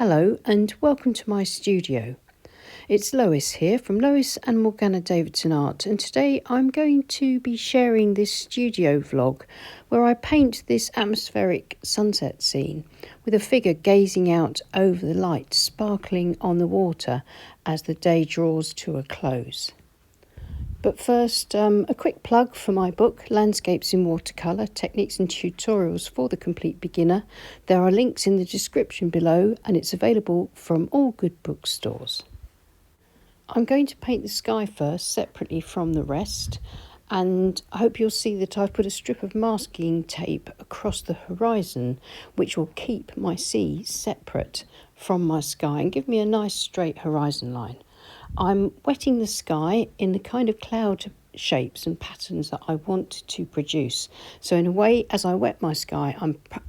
Hello and welcome to my studio. It's Lois here from Lois and Morgana Davidson Art, and today I'm going to be sharing this studio vlog where I paint this atmospheric sunset scene with a figure gazing out over the light sparkling on the water as the day draws to a close. But first, a quick plug for my book, Landscapes in Watercolour, Techniques and Tutorials for the Complete Beginner. There are links in the description below and it's available from all good bookstores. I'm going to paint the sky first, separately from the rest, and I hope you'll see that I've put a strip of masking tape across the horizon, which will keep my sea separate from my sky and give me a nice straight horizon line. I'm wetting the sky in the kind of cloud shapes and patterns that I want to produce. So in a way, as I wet my sky,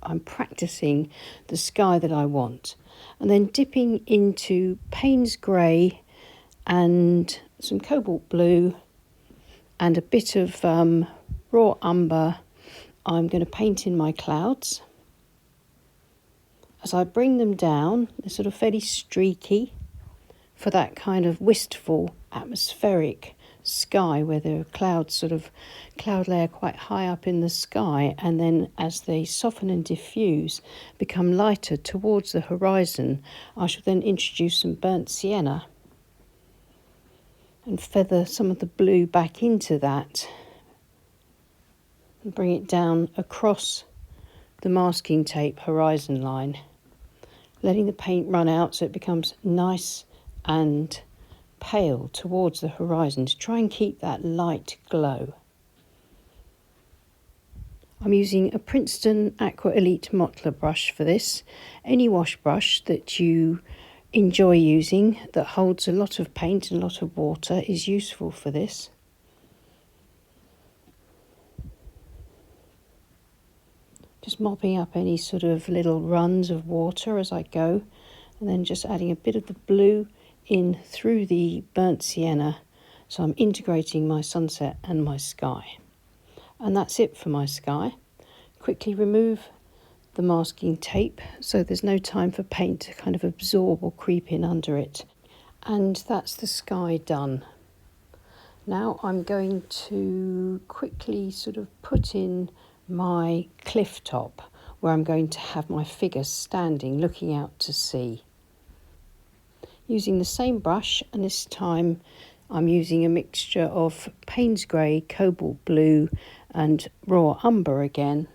I'm practicing the sky that I want. And then dipping into Payne's grey and some cobalt blue and a bit of raw umber, I'm going to paint in my clouds. As I bring them down, they're sort of fairly streaky, for that kind of wistful atmospheric sky where there are clouds, sort of cloud layer quite high up in the sky, and then as they soften and diffuse become lighter towards the horizon, I shall then introduce some burnt sienna and feather some of the blue back into that and bring it down across the masking tape horizon line, letting the paint run out so it becomes nice and pale towards the horizon to try and keep that light glow. I'm using a Princeton Aqua Elite Mottler brush for this. Any wash brush that you enjoy using that holds a lot of paint and a lot of water is useful for this. Just mopping up any sort of little runs of water as I go, and then just adding a bit of the blue in through the burnt sienna, so I'm integrating my sunset and my sky. And that's it for my sky. Quickly remove the masking tape so there's no time for paint to kind of absorb or creep in under it. And that's the sky done. Now I'm going to quickly sort of put in my cliff top where I'm going to have my figure standing looking out to sea. Using the same brush, and this time I'm using a mixture of Payne's grey, cobalt blue and raw umber again,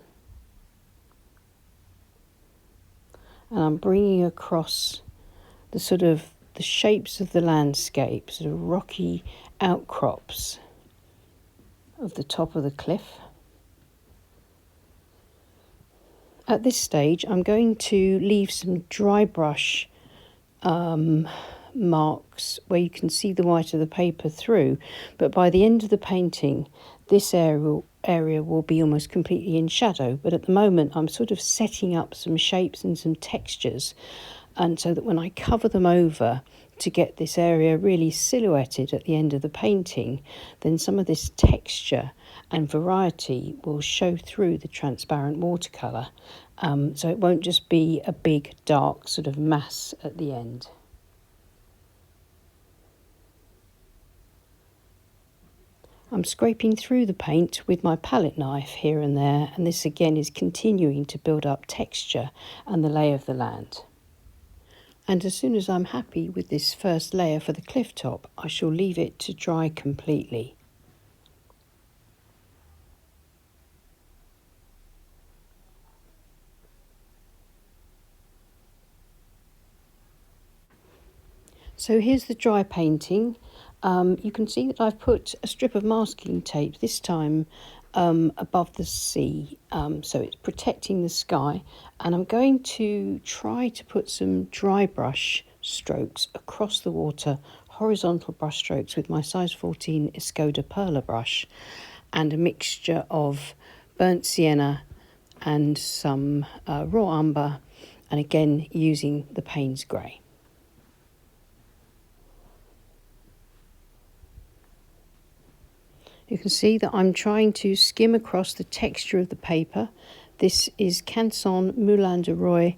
and I'm bringing across the sort of the shapes of the landscape, sort of rocky outcrops of the top of the cliff. At this stage I'm going to leave some dry brush marks where you can see the white of the paper through, but by the end of the painting this area will be almost completely in shadow. But at the moment I'm sort of setting up some shapes and some textures, and so that when I cover them over to get this area really silhouetted at the end of the painting, then some of this texture and variety will show through the transparent watercolour. So it won't just be a big dark sort of mass at the end. I'm scraping through the paint with my palette knife here and there, and this again is continuing to build up texture and the lay of the land. And as soon as I'm happy with this first layer for the cliff top, I shall leave it to dry completely. So here's the dry painting. You can see that I've put a strip of masking tape, this time above the sea, so it's protecting the sky, and I'm going to try to put some dry brush strokes across the water, horizontal brush strokes with my size 14 Escoda Perla brush, and a mixture of burnt sienna and some raw umber, and again using the Payne's grey. You can see that I'm trying to skim across the texture of the paper This is Canson Moulin de Roy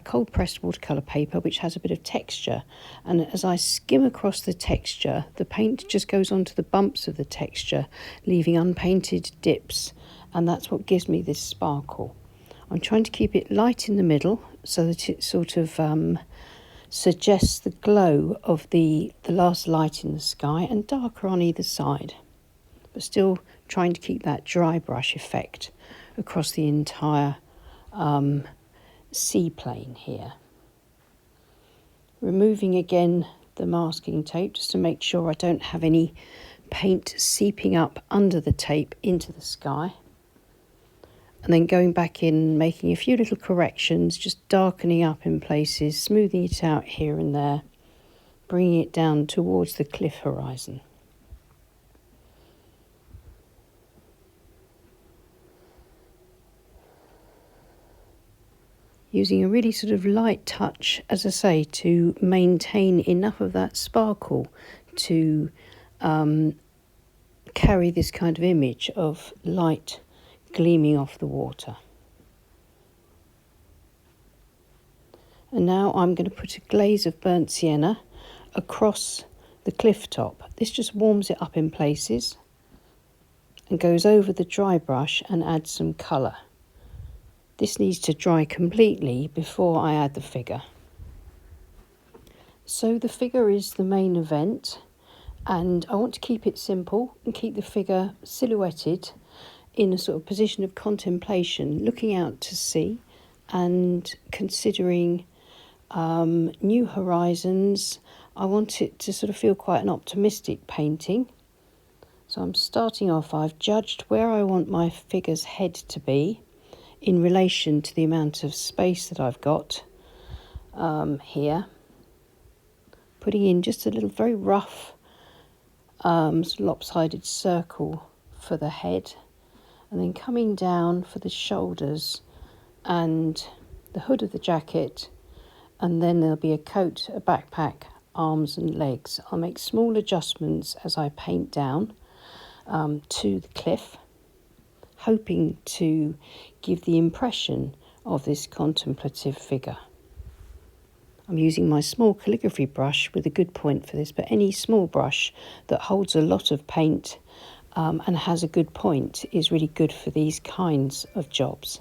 cold pressed watercolour paper, which has a bit of texture, and as I skim across the texture, the paint just goes onto the bumps of the texture, leaving unpainted dips, and that's what gives me this sparkle. I'm trying to keep it light in the middle so that it sort of suggests the glow of the last light in the sky, and darker on either side, but still trying to keep that dry brush effect across the entire seaplane here. Removing again the masking tape just to make sure I don't have any paint seeping up under the tape into the sky. And then going back in, making a few little corrections, just darkening up in places, smoothing it out here and there, bringing it down towards the cliff horizon. Using a really sort of light touch, as I say, to maintain enough of that sparkle to carry this kind of image of light gleaming off the water. And now I'm going to put a glaze of burnt sienna across the cliff top. This just warms it up in places and goes over the dry brush and adds some colour. This needs to dry completely before I add the figure. So the figure is the main event, and I want to keep it simple and keep the figure silhouetted in a sort of position of contemplation, looking out to sea and considering new horizons. I want it to sort of feel quite an optimistic painting. So I'm starting off, I've judged where I want my figure's head to be in relation to the amount of space that I've got here. Putting in just a little very rough lopsided circle for the head, and then coming down for the shoulders and the hood of the jacket, and then there'll be a coat, a backpack, arms and legs. I'll make small adjustments as I paint down to the cliff, hoping to give the impression of this contemplative figure. I'm using my small calligraphy brush with a good point for this, but any small brush that holds a lot of paint and has a good point is really good for these kinds of jobs.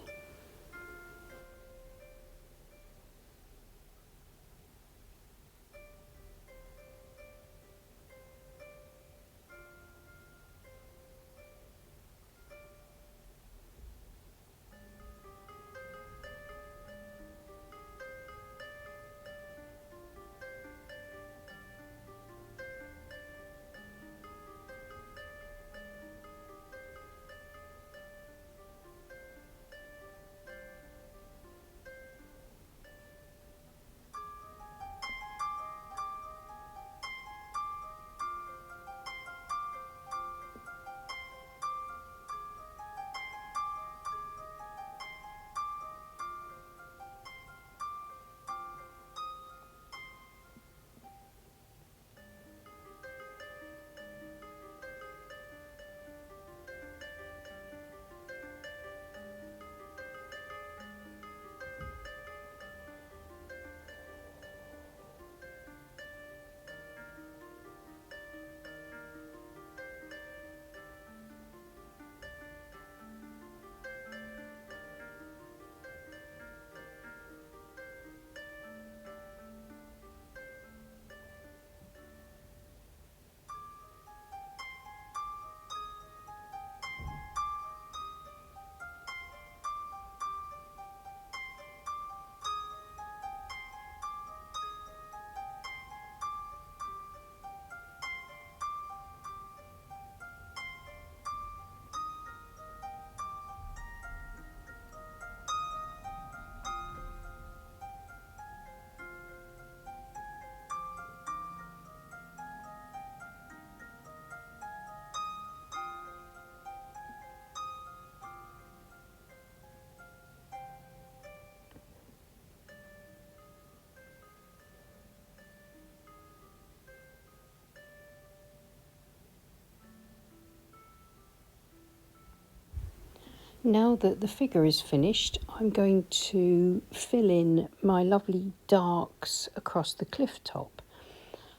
Now that the figure is finished, I'm going to fill in my lovely darks across the cliff top,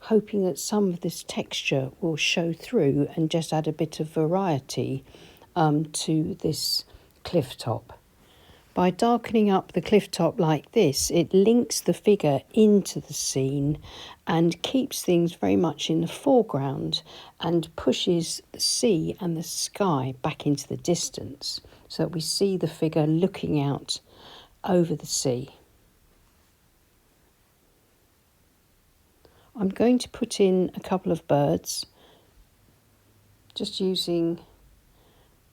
hoping that some of this texture will show through and just add a bit of variety to this cliff top. By darkening up the cliff top like this, it links the figure into the scene and keeps things very much in the foreground and pushes the sea and the sky back into the distance so that we see the figure looking out over the sea. I'm going to put in a couple of birds, just using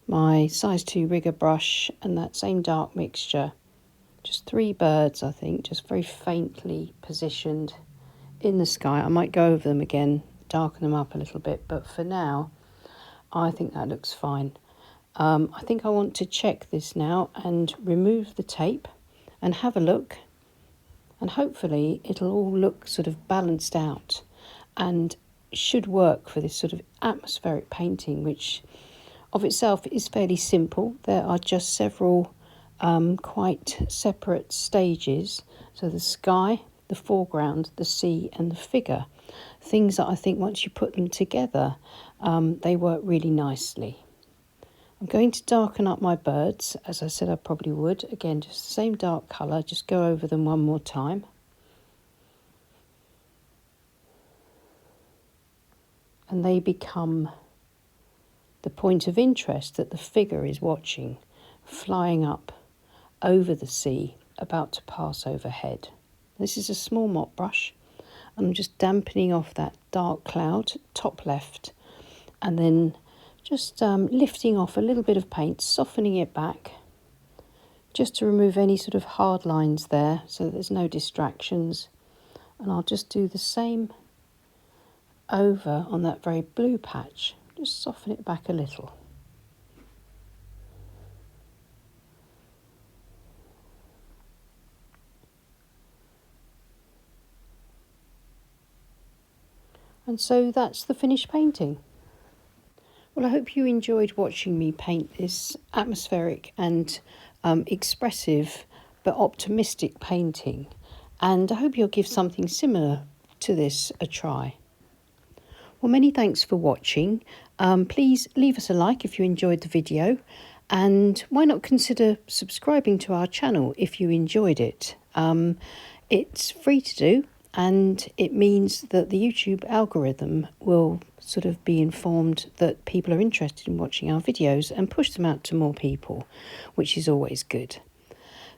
my size 2 rigger brush and that same dark mixture. Just 3 birds, I think, just very faintly positioned in the sky. I might go over them again, darken them up a little bit, but for now I think that looks fine. I think I want to check this now and remove the tape and have a look, and hopefully it'll all look sort of balanced out and should work for this sort of atmospheric painting, which of itself is fairly simple. There are just several quite separate stages. So the sky, the foreground, the sea and the figure. Things that I think once you put them together, they work really nicely. I'm going to darken up my birds, as I said I probably would. Again, just the same dark colour, just go over them one more time. And they become the point of interest that the figure is watching, flying up over the sea, about to pass overhead. This is a small mop brush. I'm just dampening off that dark cloud, top left, and then just lifting off a little bit of paint, softening it back, just to remove any sort of hard lines there so that there's no distractions. And I'll just do the same over on that very blue patch. Just soften it back a little. And so that's the finished painting. Well, I hope you enjoyed watching me paint this atmospheric and expressive but optimistic painting. And I hope you'll give something similar to this a try. Well, many thanks for watching. Please leave us a like if you enjoyed the video, and why not consider subscribing to our channel if you enjoyed it. It's free to do, and it means that the YouTube algorithm will sort of be informed that people are interested in watching our videos and push them out to more people, which is always good.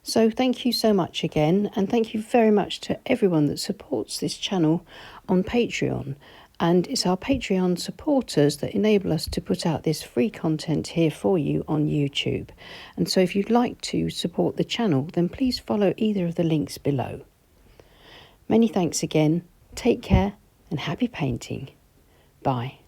So thank you so much again, and thank you very much to everyone that supports this channel on Patreon. And it's our Patreon supporters that enable us to put out this free content here for you on YouTube. And so if you'd like to support the channel, then please follow either of the links below. Many thanks again, take care and happy painting. Bye.